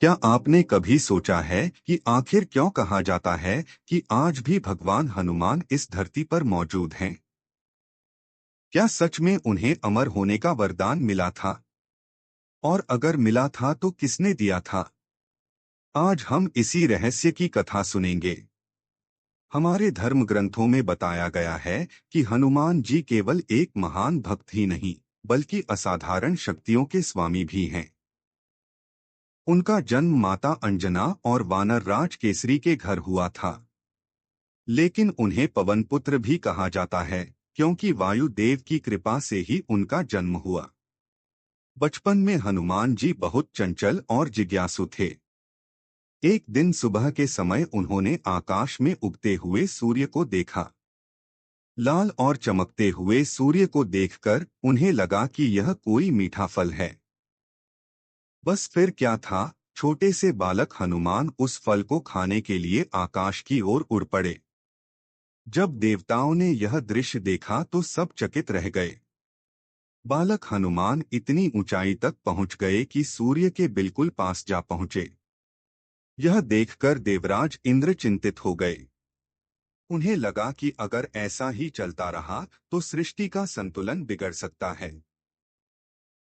क्या आपने कभी सोचा है कि आखिर क्यों कहा जाता है कि आज भी भगवान हनुमान इस धरती पर मौजूद हैं? क्या सच में उन्हें अमर होने का वरदान मिला था? और अगर मिला था तो किसने दिया था? आज हम इसी रहस्य की कथा सुनेंगे। हमारे धर्म ग्रंथों में बताया गया है कि हनुमान जी केवल एक महान भक्त ही नहीं, बल्कि असाधारण शक्तियों के स्वामी भी हैं। उनका जन्म माता अंजना और वानर राज केसरी के घर हुआ था। लेकिन उन्हें पवन पुत्र भी कहा जाता है, क्योंकि वायुदेव की कृपा से ही उनका जन्म हुआ। बचपन में हनुमान जी बहुत चंचल और जिज्ञासु थे। एक दिन सुबह के समय उन्होंने आकाश में उगते हुए सूर्य को देखा। लाल और चमकते हुए सूर्य को देखकर उन्हें लगा कि यह कोई मीठा फल है। बस फिर क्या था, छोटे से बालक हनुमान उस फल को खाने के लिए आकाश की ओर उड़ पड़े। जब देवताओं ने यह दृश्य देखा तो सब चकित रह गए। बालक हनुमान इतनी ऊंचाई तक पहुंच गए कि सूर्य के बिल्कुल पास जा पहुंचे। यह देखकर देवराज इंद्र चिंतित हो गए। उन्हें लगा कि अगर ऐसा ही चलता रहा तो सृष्टि का संतुलन बिगड़ सकता है।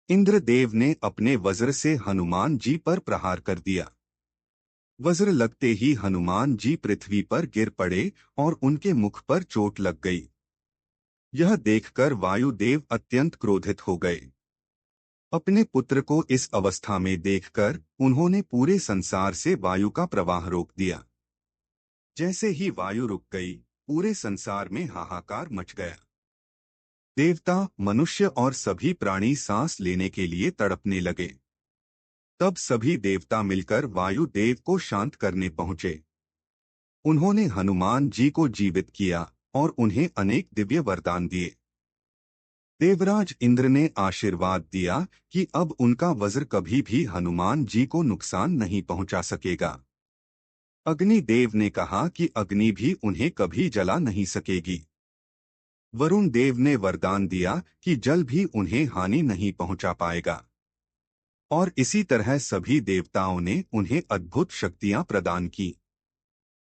इंद्रदेव ने अपने वज्र से हनुमान जी पर प्रहार कर दिया। वज्र लगते ही हनुमान जी पृथ्वी पर गिर पड़े और उनके मुख पर चोट लग गई। यह देखकर वायुदेव अत्यंत क्रोधित हो गए। अपने पुत्र को इस अवस्था में देखकर उन्होंने पूरे संसार से वायु का प्रवाह रोक दिया। जैसे ही वायु रुक गई, पूरे संसार में हाहाकार मच गया। देवता, मनुष्य और सभी प्राणी सांस लेने के लिए तड़पने लगे। तब सभी देवता मिलकर वायुदेव को शांत करने पहुंचे। उन्होंने हनुमान जी को जीवित किया और उन्हें अनेक दिव्य वरदान दिए। देवराज इंद्र ने आशीर्वाद दिया कि अब उनका वज्र कभी भी हनुमान जी को नुकसान नहीं पहुंचा सकेगा। अग्निदेव ने कहा कि अग्नि भी उन्हें कभी जला नहीं सकेगी। वरुण देव ने वरदान दिया कि जल भी उन्हें हानि नहीं पहुंचा पाएगा। और इसी तरह सभी देवताओं ने उन्हें अद्भुत शक्तियां प्रदान की।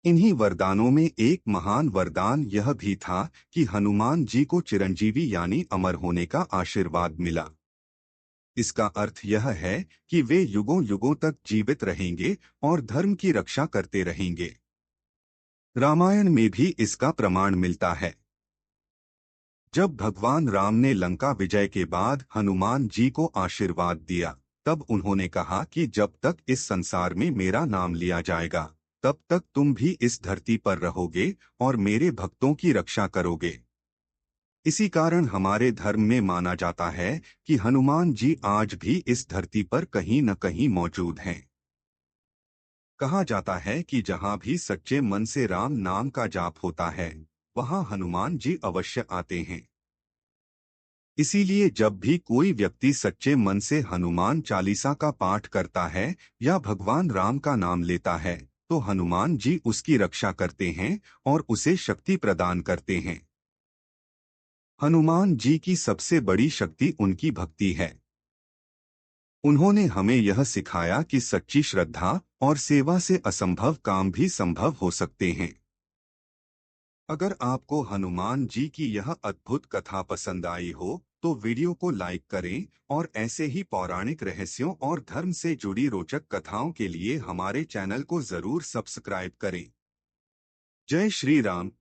इन्हीं वरदानों में एक महान वरदान यह भी था कि हनुमान जी को चिरंजीवी यानी अमर होने का आशीर्वाद मिला। इसका अर्थ यह है कि वे युगों युगों तक जीवित रहेंगे और धर्म की रक्षा करते रहेंगे। रामायण में भी इसका प्रमाण मिलता है। जब भगवान राम ने लंका विजय के बाद हनुमान जी को आशीर्वाद दिया, तब उन्होंने कहा कि जब तक इस संसार में मेरा नाम लिया जाएगा, तब तक तुम भी इस धरती पर रहोगे और मेरे भक्तों की रक्षा करोगे। इसी कारण हमारे धर्म में माना जाता है कि हनुमान जी आज भी इस धरती पर कहीं न कहीं मौजूद हैं। कहा जाता है कि जहाँ भी सच्चे मन से राम नाम का जाप होता है, वहाँ हनुमान जी अवश्य आते हैं। इसीलिए जब भी कोई व्यक्ति सच्चे मन से हनुमान चालीसा का पाठ करता है या भगवान राम का नाम लेता है, तो हनुमान जी उसकी रक्षा करते हैं और उसे शक्ति प्रदान करते हैं। हनुमान जी की सबसे बड़ी शक्ति उनकी भक्ति है। उन्होंने हमें यह सिखाया कि सच्ची श्रद्धा और सेवा से असंभव काम भी संभव हो सकते हैं। अगर आपको हनुमान जी की यह अद्भुत कथा पसंद आई हो, तो वीडियो को लाइक करें और ऐसे ही पौराणिक रहस्यों और धर्म से जुड़ी रोचक कथाओं के लिए हमारे चैनल को जरूर सब्सक्राइब करें। जय श्री राम।